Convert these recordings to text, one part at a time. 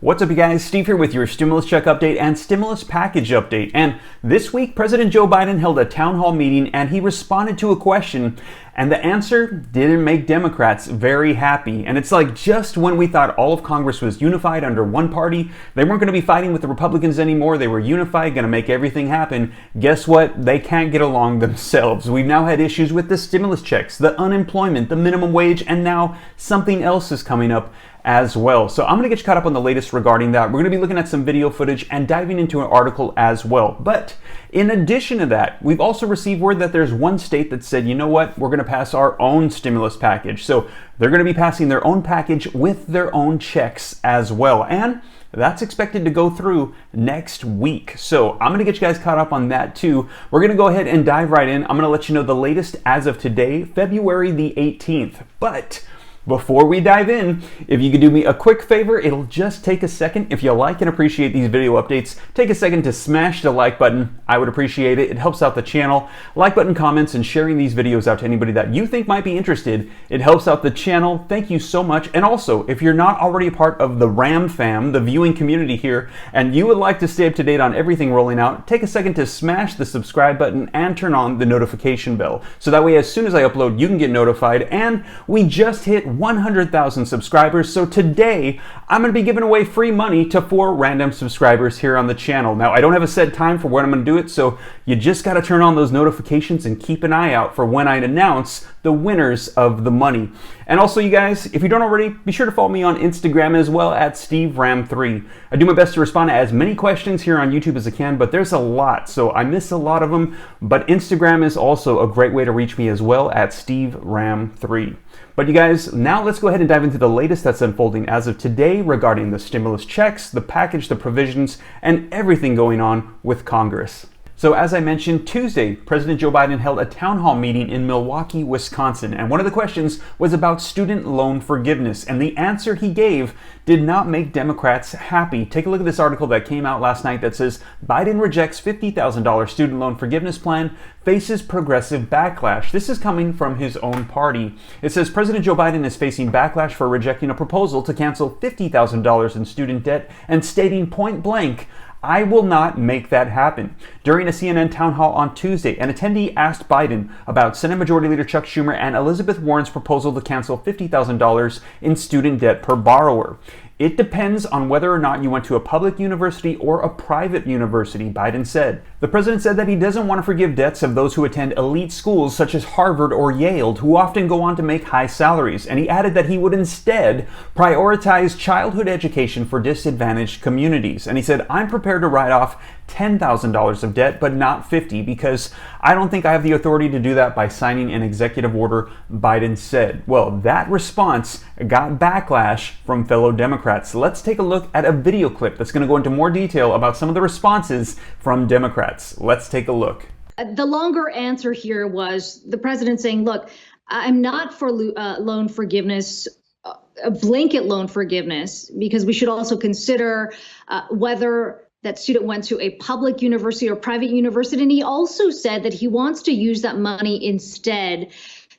What's up, you guys? Steve here with your stimulus check update and stimulus package update. And this week, President Joe Biden held a town hall meeting and he responded to a question, and the answer didn't make Democrats very happy. And it's like just when we thought all of Congress was unified under one party, they weren't going to be fighting with the Republicans anymore, they were unified, going to make everything happen. Guess what? They can't get along themselves. We've now had issues with the stimulus checks, the unemployment, the minimum wage, and now something else is coming up as well. So I'm going to get you caught up on the latest regarding that. We're going to be looking at some video footage and diving into an article as well. But in addition to that, we've also received word that there's one state that said, you know what, we're going to pass our own stimulus package. So they're going to be passing their own package with their own checks as well. And that's expected to go through next week. So I'm going to get you guys caught up on that too. We're going to go ahead and dive right in. I'm going to let you know the latest as of today, February the 18th. But before we dive in, if you could do me a quick favor, it'll just take a second. If you like and appreciate these video updates, take a second to smash the like button. I would appreciate it. It helps out the channel. Like button, comments, and sharing these videos out to anybody that you think might be interested. It helps out the channel. Thank you so much. And also, if you're not already a part of the RAM fam, the viewing community here, and you would like to stay up to date on everything rolling out, take a second to smash the subscribe button and turn on the notification bell. So that way, as soon as I upload, you can get notified. And we just hit 100,000 subscribers, so today I'm going to be giving away free money to 4 random subscribers here on the channel. Now, I don't have a set time for when I'm going to do it, so you just got to turn on those notifications and keep an eye out for when I announce the winners of the money. And also, you guys, if you don't already, be sure to follow me on Instagram as well at SteveRam3. I do my best to respond to as many questions here on YouTube as I can, but there's a lot, so I miss a lot of them. But Instagram is also a great way to reach me as well at SteveRam3. But you guys, now let's go ahead and dive into the latest that's unfolding as of today regarding the stimulus checks, the package, the provisions, and everything going on with Congress. So as I mentioned, Tuesday, President Joe Biden held a town hall meeting in Milwaukee, Wisconsin, and one of the questions was about student loan forgiveness, and the answer he gave did not make Democrats happy. Take a look at this article that came out last night that says, Biden rejects $50,000 student loan forgiveness plan, faces progressive backlash. This is coming from his own party. It says President Joe Biden is facing backlash for rejecting a proposal to cancel $50,000 in student debt and stating point blank, I will not make that happen. During a CNN town hall on Tuesday, an attendee asked Biden about Senate Majority Leader Chuck Schumer and Elizabeth Warren's proposal to cancel $50,000 in student debt per borrower. It depends on whether or not you went to a public university or a private university, Biden said. The president said that he doesn't want to forgive debts of those who attend elite schools such as Harvard or Yale, who often go on to make high salaries. And he added that he would instead prioritize childhood education for disadvantaged communities. And he said, I'm prepared to write off $10,000 of debt, but not $50,000 because I don't think I have the authority to do that by signing an executive order, Biden said. Well, that response got backlash from fellow Democrats. Let's take a look at a video clip that's going to go into more detail about some of the responses from Democrats. Let's take a look. The longer answer here was the president saying, look, I'm not for loan forgiveness, a blanket loan forgiveness, because we should also consider whether that student went to a public university or private university. And he also said that he wants to use that money instead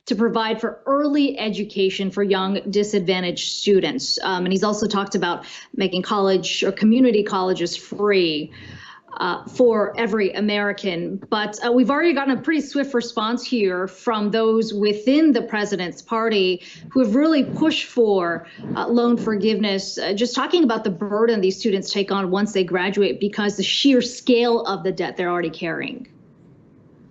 to provide for early education for young disadvantaged students. And he's also talked about making college or community colleges free for every American. But we've already gotten a pretty swift response here from those within the president's party who have really pushed for loan forgiveness, just talking about the burden these students take on once they graduate because the sheer scale of the debt they're already carrying.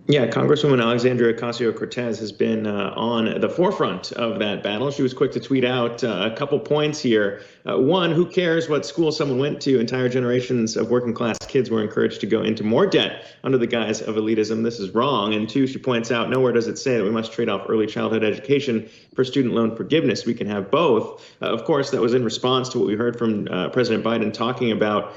Yeah, Congresswoman Alexandria Ocasio-Cortez has been on the forefront of that battle. She was quick to tweet out a couple points here. One, who cares what school someone went to? Entire generations of working class kids were encouraged to go into more debt under the guise of elitism. This is wrong. And two, she points out, nowhere does it say that we must trade off early childhood education for student loan forgiveness. We can have both. Of course, that was in response to what we heard from President Biden talking about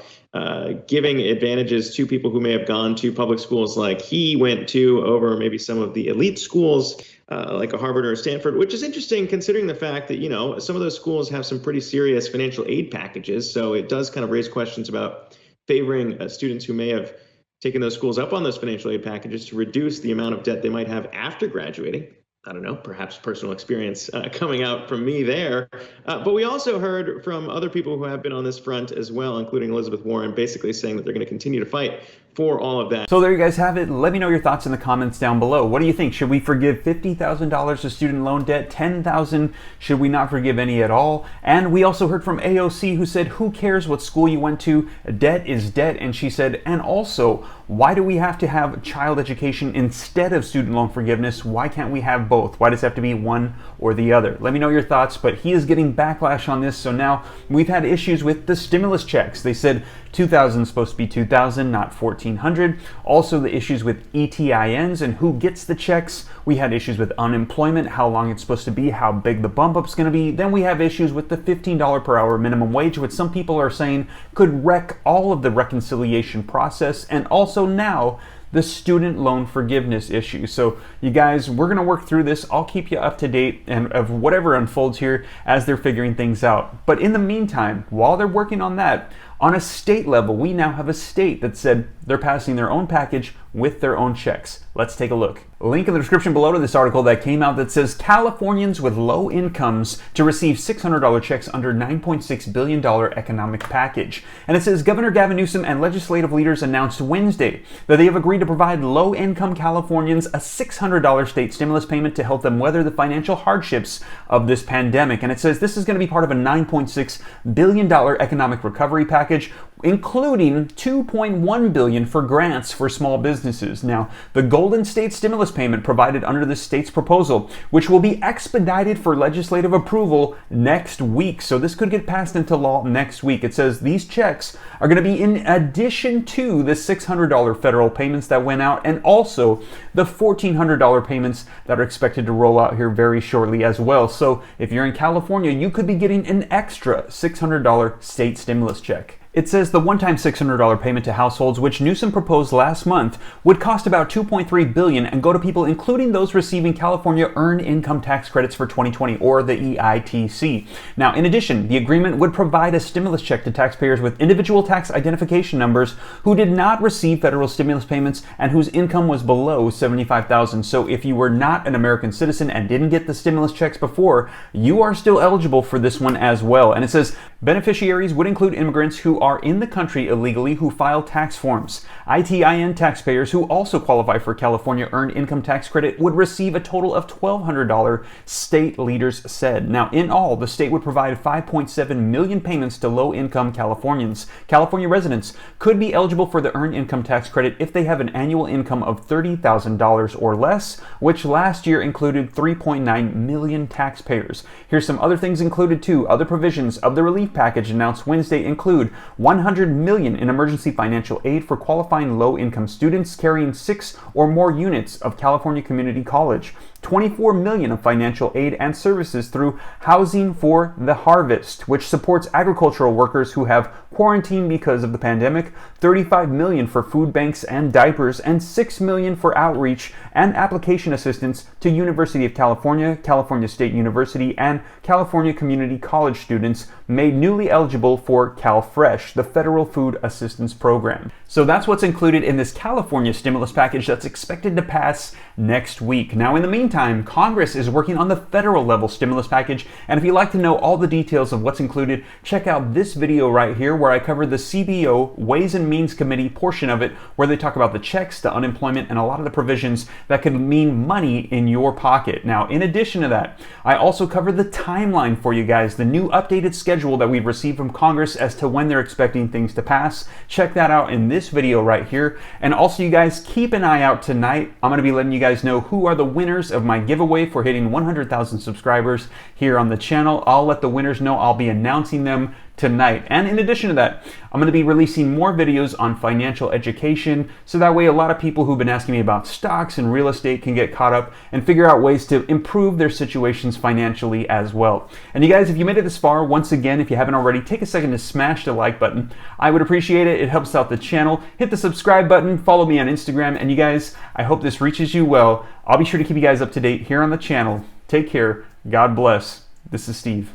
giving advantages to people who may have gone to public schools like he went to over maybe some of the elite schools like a Harvard or a Stanford, which is interesting considering the fact that, you know, some of those schools have some pretty serious financial aid packages. So it does kind of raise questions about favoring students who may have taken those schools up on those financial aid packages to reduce the amount of debt they might have after graduating. I don't know, perhaps personal experience coming out from me there. But we also heard from other people who have been on this front as well, including Elizabeth Warren, basically saying that they're going to continue to fight for all of that. So there you guys have it. Let me know your thoughts in the comments down below. What do you think? Should we forgive $50,000 of student loan debt? $10,000? Should we not forgive any at all? And we also heard from AOC, who said, who cares what school you went to? Debt is debt. And she said, and also, why do we have to have child education instead of student loan forgiveness? Why can't we have both? Why does it have to be one or the other? Let me know your thoughts, but he is getting backlash on this. So now we've had issues with the stimulus checks. They said 2,000 is supposed to be 2,000, not 1,400. Also the issues with ETINs and who gets the checks. We had issues with unemployment, how long it's supposed to be, how big the bump up's going to be. Then we have issues with the $15 per hour minimum wage, which some people are saying could wreck all of the reconciliation process, and also now the student loan forgiveness issue. So you guys, we're going to work through this. I'll keep you up to date and of whatever unfolds here as they're figuring things out. But in the meantime, while they're working on that, on a state level, we now have a state that said they're passing their own package with their own checks. Let's take a look. Link in the description below to this article that came out that says Californians with low incomes to receive $600 checks under $9.6 billion economic package. And it says Governor Gavin Newsom and legislative leaders announced Wednesday that they have agreed to provide low-income Californians a $600 state stimulus payment to help them weather the financial hardships of this pandemic. And it says this is going to be part of a $9.6 billion economic recovery package, including $2.1 billion for grants for small businesses. Now, the Golden State stimulus payment provided under the state's proposal, which will be expedited for legislative approval next week. So this could get passed into law next week. It says these checks are going to be in addition to the $600 federal payments that went out, and also the $1,400 payments that are expected to roll out here very shortly as well. So if you're in California, you could be getting an extra $600 state stimulus check. It says the one-time $600 payment to households, which Newsom proposed last month, would cost about $2.3 billion and go to people including those receiving California Earned Income Tax Credits for 2020, or the EITC. Now, in addition, the agreement would provide a stimulus check to taxpayers with individual tax identification numbers who did not receive federal stimulus payments and whose income was below $75,000. So if you were not an American citizen and didn't get the stimulus checks before, you are still eligible for this one as well. And it says beneficiaries would include immigrants who are in the country illegally who file tax forms. ITIN taxpayers who also qualify for California Earned Income Tax Credit would receive a total of $1,200, state leaders said. Now, in all, the state would provide 5.7 million payments to low-income Californians. California residents could be eligible for the Earned Income Tax Credit if they have an annual income of $30,000 or less, which last year included 3.9 million taxpayers. Here's some other things included too. Other provisions of the relief package announced Wednesday include $100 million in emergency financial aid for qualifying low-income students carrying 6 or more units of California Community College, $24 million of financial aid and services through Housing for the Harvest, which supports agricultural workers who have quarantined because of the pandemic, $35 million for food banks and diapers, and $6 million for outreach and application assistance to University of California, California State University, and California Community College students made newly eligible for CalFresh, the federal food assistance program. So that's what's included in this California stimulus package that's expected to pass next week. Now, in the meantime, Congress is working on the federal level stimulus package, and if you'd like to know all the details of what's included, check out this video right here where I cover the CBO Ways and Means Committee portion of it, where they talk about the checks, the unemployment, and a lot of the provisions that could mean money in your pocket. Now, in addition to that, I also cover the timeline for you guys, the new updated schedule that we've received from Congress as to when they're expecting things to pass. Check that out in this video right here. And also, you guys, keep an eye out tonight. I'm going to be letting you guys know who are the winners of my giveaway for hitting 100,000 subscribers here on the channel. I'll let the winners know. I'll be announcing them tonight. And in addition to that, I'm going to be releasing more videos on financial education, so that way a lot of people who've been asking me about stocks and real estate can get caught up and figure out ways to improve their situations financially as well. And you guys, if you made it this far, once again, if you haven't already, take a second to smash the like button. I would appreciate it. It helps out the channel. Hit the subscribe button, follow me on Instagram, and you guys, I hope this reaches you well. I'll be sure to keep you guys up to date here on the channel. Take care. God bless. This is Steve.